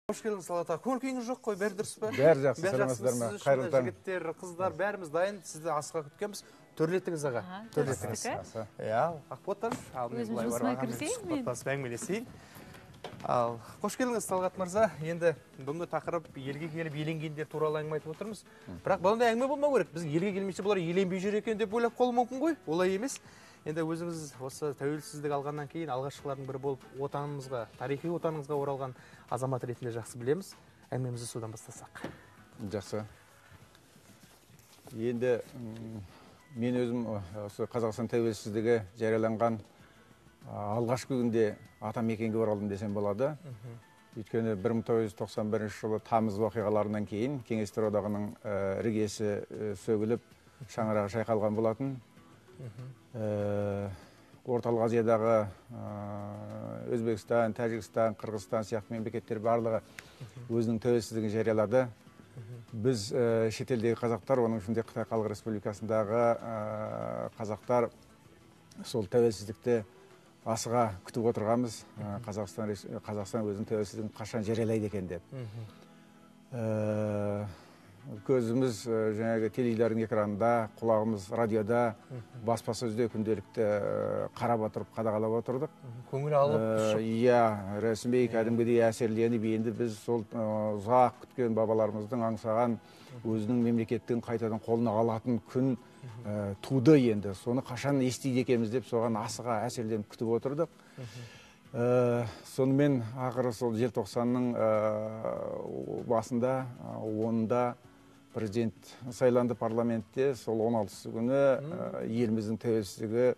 Қош келдіңіз, Салата. Көңіл күйіңіз жоқ қой, бәрі дұрыс па? Бәрі жақсы, саламатсыздар ма? Қайырлы таң. Жігіттер, қыздар, бәріміз дайын. Сізді асыға күткенбіз. Төрлеттіңіз аға. Төрлеттіңіз. Иә, Ақботтар. Өзім жұмысыма кірісейін мен. Әңгімелесейін. Ал, қош келдіңіз, Талғат мырза. Енді бүгінгі тақырып елге келіп еленгендер туралы әңгіме айтып отырмыз. Бірақ бұндай әңгіме болмау керек. Біз елге келмесе бұлар еленбей жүр екен деп ойлап қалуы мүмкін ғой. Олай емес. Енді өзіңіз осы тәуелсіздік алғаннан кейін алғашқылардың бірі болып отанымызға, тарихи отанымызға оралған азамат ретінде жақсы білеміз. Әңгімемізді содан бастасақ. Жақсы. Енді мен өзім осы Қазақстан тәуелсіздігі жарияланған алғашқы күнде атамекенге оралдым десем болады. Өйткені 1991 жылы тамыз оқиғаларынан кейін Кеңестер одағының іргесі сөгіліп, шаңырағы шайқалған болатын. Орталық Азиядағы Өзбекстан, Тәжікстан, Қырғызстан сияқты мемлекеттер барлығы өзінің тәуелсіздігін жариялады. Біз шетелдегі қазақтар, оның ішінде Қытай Халық Республикасындағы қазақтар сол тәуелсіздікті асыға күтіп отырғанбыз. Қазақстан өзінің тәуелсіздігін қашан жариялайды екен деп. Көзіміз жаңағы теледидардың экранында, құлағымыз радиода, баспасөзде күнделікті қарап отырып, қадағалап отырдық. Көңіл алып. Иә, рәсми кәдімгідей әсерленіп, енді біз сол ұзақ күткен бабаларымыздың аңсаған өзінің мемлекеттігін қайтадан қолына алатын күн туды енді. Соны қашан естиді екенбіз деп соған асыға әсерленіп күтіп отырдық. Сонымен ақыры сол желтоқсанның басында, 10-да президент сайланды парламентте. Сол 16-сы күні еліміздің тәуелсіздігі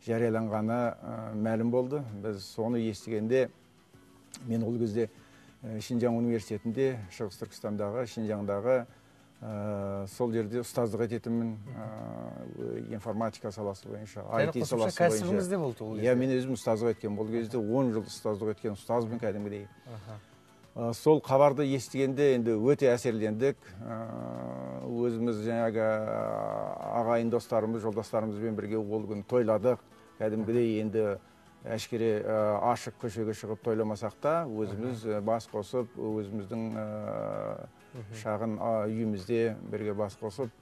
жарияланғаны мәлім болды. Біз соны естігенде, мен ол кезде Шинжаң университетінде, Шығыс Түркістандағы, Шинжаңдағы сол жерде ұстаздық ететінмін, информатика саласы бойынша, IT саласы бойынша. Кәсібіңізде болды ол кезде? Иә, мен өзім ұстаздық еткен. Бұл кезде 10 жыл ұстаздық еткен ұстазбын кәдімгідей. Сол хабарды естігенде енді өте әсерлендік. Өзіміз жаңағы ағайын достарымыз, жолдастарымызбен бірге ол күн тойладық. Кәдімгідей енді әшкере ашық көшеге шығып тойламасақ та, өзіміз бас қосып, өзіміздің шағын үйімізде бірге бас қосып,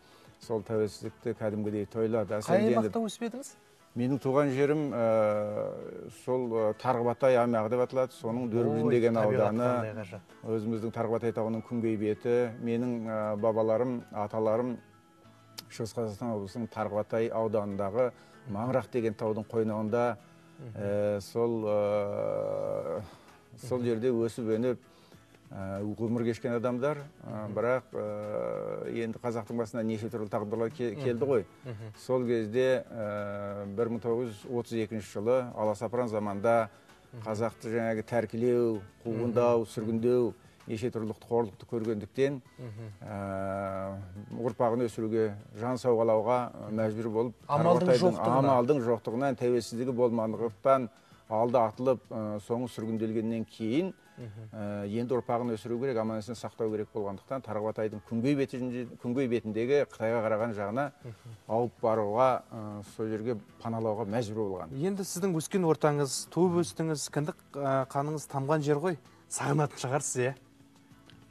сол тәуелсіздікті кәдімгідей тойлады. Қай аймақта өсіп едіңіз? Менің туған жерім сол Тарғыбатай аймағы деп аталады. Соның Дөрбүжін деген ауданы, өзіміздің Тарғыбатай тауының күнгей беті. Менің бабаларым, аталарым Шығыс Қазақстан облысының Тарғыбатай ауданындағы Маңырақ деген таудың қойнауында сол жерде өсіп өніп өмір кешкен адамдар, бірақ енді қазақтың басына неше түрлі тағдырлар келді ғой. Сол кезде 1932 жылы аласапыран заманда қазақты жаңағы тәркілеу, қуғындау, сүргіндеу, неше түрлі қорлықты көргендіктен ұрпағын өсіруге, жан сауғалауға мәжбүр болып, амалдың жоқтығынан, тәуелсіздігі болмағандықтан алды атылып, соңы сүргінделгеннен кейін енді ұрпағын өсіру керек, аман-есен сақтау керек болғандықтан Тарғыбатайдың күнгей бетіндегі Қытайға қараған жағына ауып баруға, сол жерге паналауға мәжбүр болған. Енді сіздің өскен ортаңыз, туып өстіңіз, кіндік қаныңыз тамған жер ғой, сағынатын шығарсыз, иә?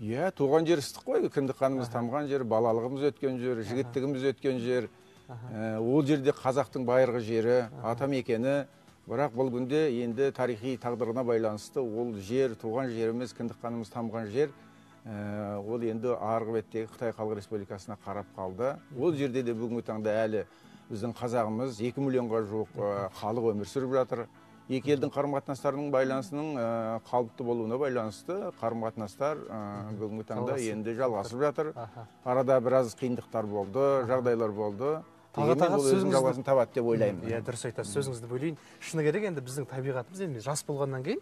Иә, туған жер ыстық қой, кіндік қанымыз тамған жер, балалығымыз өткен жер, жігіттігіміз өткен жер. Ол жерде қазақтың байырғы жері, атамекені. Бірақ бұл күнде енді тарихи тағдырына байланысты ол жер, туған жеріміз, кіндік қанымыз тамған жер, ол енді арғы беттегі Қытай Халық Республикасына қарап қалды. Ол жерде де бүгінгі таңда әлі біздің қазағымыз 2 миллионға жуық халық өмір сүріп жатыр. Екі елдің қарым-қатынастарының байланысының қалыпты болуына байланысты қарым-қатынастар бүгінгі таңда енді жалғасып жатыр. Арада біраз қиындықтар болды, жағдайлар болды. Дегенмен бұл өзінің жалғасын табады деп ойлаймын. Иә, дұрыс айтасыз, сөзіңізді бөлейін. Шыны керек, енді біздің табиғатымыз, енді жас болғаннан кейін,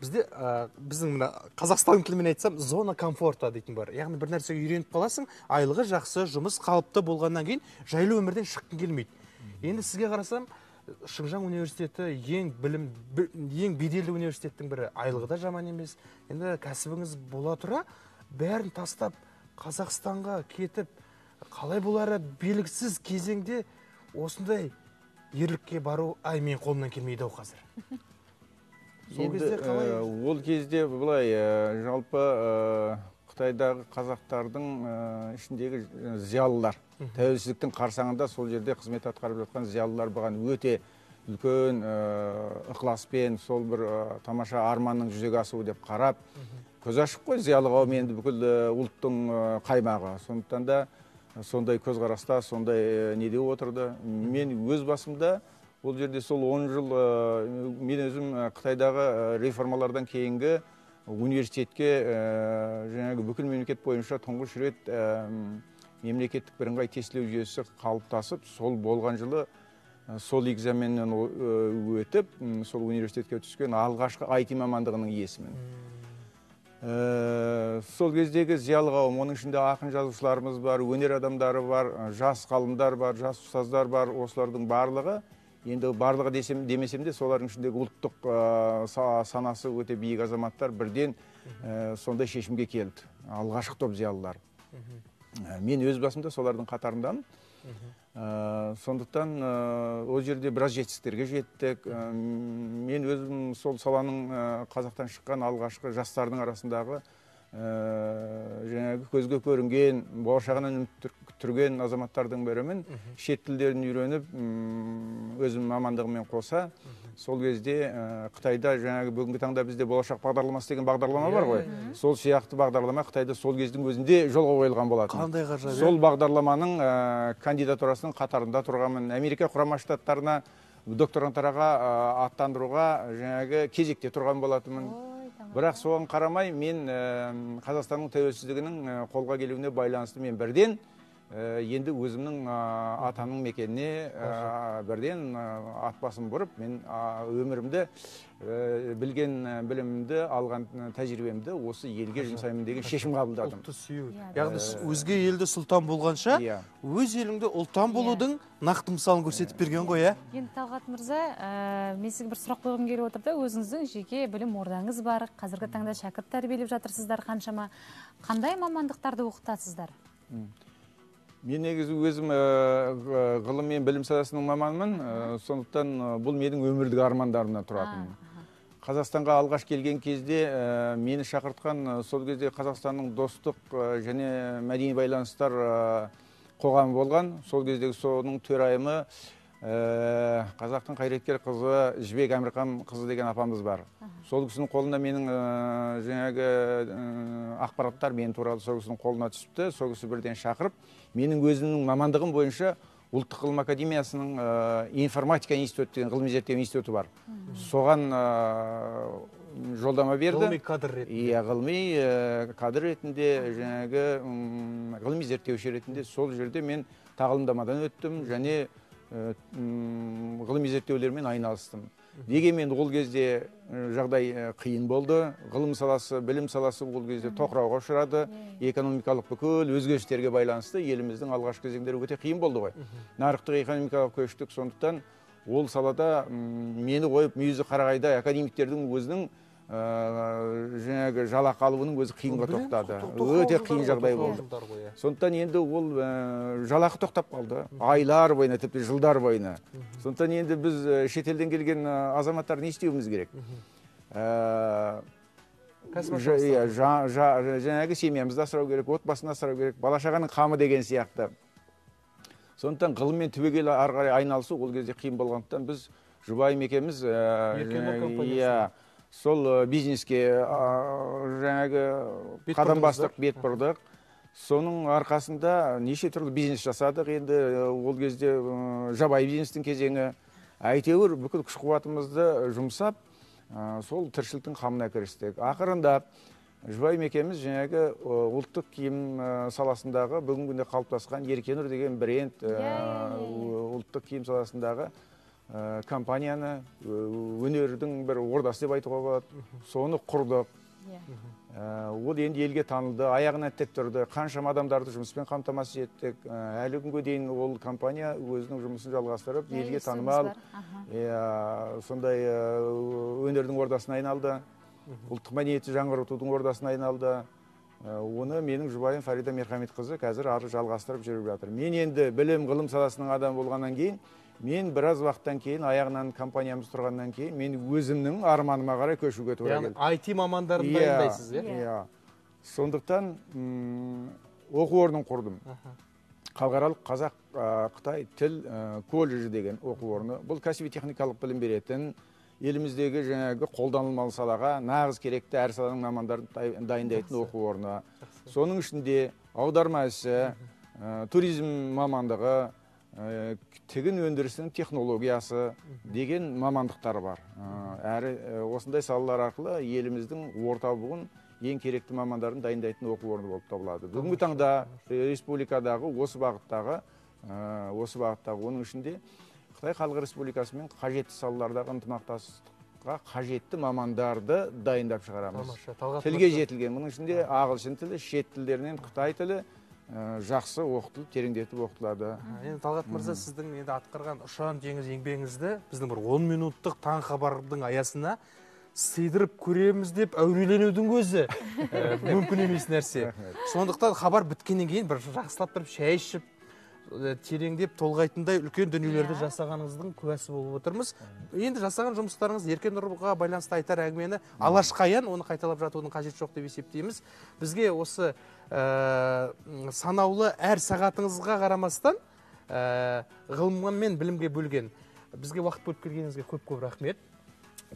бізде біздің Қазақстан тілімен айтсам, зона комфорта дейтін бар. Яғни бір нәрсеге үйреніп қаласың, айлығы жақсы, жұмыс қалыпты болғаннан кейін жайлы өмірден шыққың келмейді. Енді сізге қарасам, Шинжаң университеті ең беделді университеттің бірі, айлығы да жаман емес. Енді кәсібіңіз бола тұра, бәрін тастап Қазақстанға кетіп, қалай болары белгісіз кезеңде осындай ерлікке бару, мен қолымнан келмейді қазір. Ол кезде былай жалпы Қытайдағы қазақтардың ішіндегі зиялылар. Тәуелсіздіктің қарсаңында сол жерде қызмет атқарып жатқан зиялылар бұған өте үлкен ықыласпен сол бір тамаша арманның жүзеге асуы деп қарап, көз ашық қой зиялы қауым енді бүкіл ұлттың қаймағы. Сондықтан да сондай көзқараста, сондай неде отырды. Мен өз басымда бұл жерде сол 10 жыл мен өзім Қытайдағы реформалардан кейінгі университетке жаңағы бүкіл мемлекет бойынша тұңғыш рет мемлекеттік бірыңғай тестілеу жүйесі қалыптасып, сол болған жылы сол экзаменнен өтіп, сол университетке түскен алғашқы IT мамандығының иесімін. Сол кездегі зиялы қауым, оның ішінде ақын жазушыларымыз бар, өнер адамдары бар, жас ғалымдар бар, жас ұстаздар бар, осылардың барлығы, енді барлығы демесем де, солардың ішіндегі ұлттық санасы өте биік азаматтар бірден сондай шешімге келді. Алғашқы топ зиялылар. Мен өз басымда солардың қатарындамын. Сондықтан ол жерде біраз жетістіктерге жеттік. Мен өзім сол саланың қазақтан шыққан алғашқы жастардың арасындағы жаңағы көзге көрінген, болашағынан үміт күттірген азаматтардың бірімін. Шет тілдерін үйреніп, өзім мамандығыммен қоса, сол кезде Қытайда жаңағы бүгінгі таңда бізде болашақ бағдарламасы деген бағдарлама бар ғой. Сол сияқты бағдарлама Қытайда сол кездің өзінде жолға қойылған болатын. Қандай ғажап. Сол бағдарламаның кандидатурасының қатарында тұрғанмын. Америка құрама штаттарына докторантураға аттандыруға жаңағы кезекте тұрған болатынмын. Бірақ соған қарамай мен Қазақстанның тәуелсіздігінің қолға келуіне байланысты мен бірден енді өзімнің атамның мекеніне бірден ат басын бұрып, мен өмірімді, білген білімімді, алған тәжірибемді осы елге жұмсаймын деген шешім қабылдадым. Ұлтты сүю. Яғни өзге елде сұлтан болғанша, өз еліңде ұлттан болудың нақты мысалын көрсетіп берген ғой, ә? Енді Талғат мырза, мен сізге бір сұрақ қойғым келіп отыр да, өзіңіздің жеке білім ордаңыз бар, қазіргі таңда шәкірт тәрбиелеп жатырсыздар қаншама. Қандай мамандықтарды оқытасыздар? Мен негізі өзім ғылым мен білім саласының маманымын, сондықтан бұл менің өмірлік армандарымнан тұратын. Қазақстанға алғаш келген кезде мені шақыртқан сол кезде Қазақстанның достық және мәдени байланыстар қоғамы болған. Сол кездегі соның төрайымы қазақтың қайраткер қызы Жібек Әмірхан қызы деген апамыз бар. Сол кісінің қолында менің жаңағы ақпараттар мен туралы сол кісінің қолына түсіпті. Сол кісі бірден шақырып, менің өзімнің мамандығым бойынша Ұлттық ғылым академиясының информатика институты деген ғылыми зерттеу институты бар. Соған жолдама берді. Ғылыми кадр ретінде. Иә, ғылыми кадр ретінде, жаңағы ғылыми зерттеуші ретінде сол жерде мен тағылымдамадан өттім және ғылыми зерттеулермен айналыстым. Дегенмен ол кезде жағдай қиын болды. Ғылым саласы, білім саласы ол кезде тоқырауға ұшырады. Экономикалық бүкіл өзгерістерге байланысты еліміздің алғашқы кезеңдері өте қиын болды ғой. Нарықтық экономикаға көштік, сондықтан ол салада мені қойып мүйізі қарағайда академиктердің өзінің жаңағы жалақы алуының өзі қиынға тоқтады. Өте қиын жағдай болды. Сондықтан енді ол жалақы тоқтап қалды. Айлар бойына, тіпті жылдар бойына. Сондықтан енді біз шетелден келген азаматтар не істеуіміз керек? Жаңағы семьямызды асырау керек, отбасын асырау керек, бала-шағаның қамы деген сияқты. Сондықтан ғылыммен түбегейлі ары қарай айналысу ол кезде қиын болғандықтан біз жұбайым екеуміз сол бизнеске жаңағы қадам бастық, бет бұрдық. Соның арқасында неше түрлі бизнес жасадық. Енді ол кезде жабайы бизнестің кезеңі. Әйтеуір бүкіл күш қуатымызды жұмсап, сол тіршіліктің қамына кірістік. Ақырында жұбайым екеуміз жаңағы ұлттық киім саласындағы бүгінгі қалыптасқан Еркенұр деген бренд ұлттық киім саласындағы компанияны, өнердің бір ордасы деп айтуға болады. Соны құрдық. Ол енді елге танылды, аяғына тік тұрды. Қаншама адамдарды жұмыспен қамтамасыз еттік. Әлі күнге дейін ол компания өзінің жұмысын жалғастырып, елге танымал, сондай өнердің ордасына айналды. Ұлттық мәдениетті жаңғыртудың ордасына айналды. Оны менің жұбайым Фарида Мерхаметқызы қазір ары жалғастырып жүріп жатыр. Мен енді білім, ғылым саласының адамы болғаннан кейін, мен біраз уақыттан кейін, аяғынан компаниямыз тұрғаннан кейін, мен өзімнің арманыма қарай көшуге тура келді. Яғни IT мамандарын дайындайсыз, иә? Сондықтан оқу орнын құрдым. Халықаралық қазақ Қытай тіл колледжі деген оқу орны. Бұл кәсіби техникалық білім беретін, еліміздегі жаңағы қолданылмалы салаға нағыз керекті әр саланың мамандарын дайындайтын оқу орны. Соның ішінде аударма ісі, туризм мамандығы, тігін өндірісінің технологиясы деген мамандықтар бар. Әрі осындай салалар арқылы еліміздің орта буын ең керекті мамандарын дайындайтын оқу орны болып табылады. Бүгінгі таңда республикадағы осы бағыттағы оның ішінде Қытай Халық Республикасымен қажетті салалардағы ынтымақтастыққа қажетті мамандарды дайындап шығарамыз. Тілге жетілген, мұның ішінде ағылшын тілі, шет тілдерінен Қытай тілі жақсы оқытылып, тереңдетіп оқытылады. Енді Талғат мырза, сіздің енді атқарған ұшан теңіз еңбегіңізді біздің бір 10 минуттық таң хабардың аясына сыйдырып көреміз деп әуреленудің өзі мүмкін емес нәрсе. Сондықтан хабар біткеннен кейін бір жақсылап бір шай ішіп, тереңдеп толғайтындай үлкен дүниелерді жасағаныңыздың куәсі болып отырмыз. Енді жасаған жұмыстарыңыз еркен нұрға байланысты айтар әңгімені алашқаян, оны қайталап жатудың қажеті жоқ деп есептейміз. Бізге осы санаулы әр сағатыңызға қарамастан ғылым мен білімге бөлген бізге уақыт бөліп келгеніңізге көп рахмет.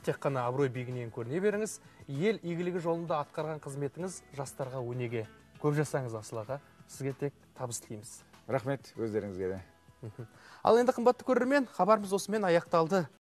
Тек қана абырой биігінен көріне беріңіз. Ел игілігі жолында атқарған қызметіңіз жастарға өнеге. Көп жасаңыз асыл аға. Сізге тек табыс тілейміз. Рахмет өздеріңізге де. Ал енді қымбатты көрермен, хабарымыз осымен аяқталды.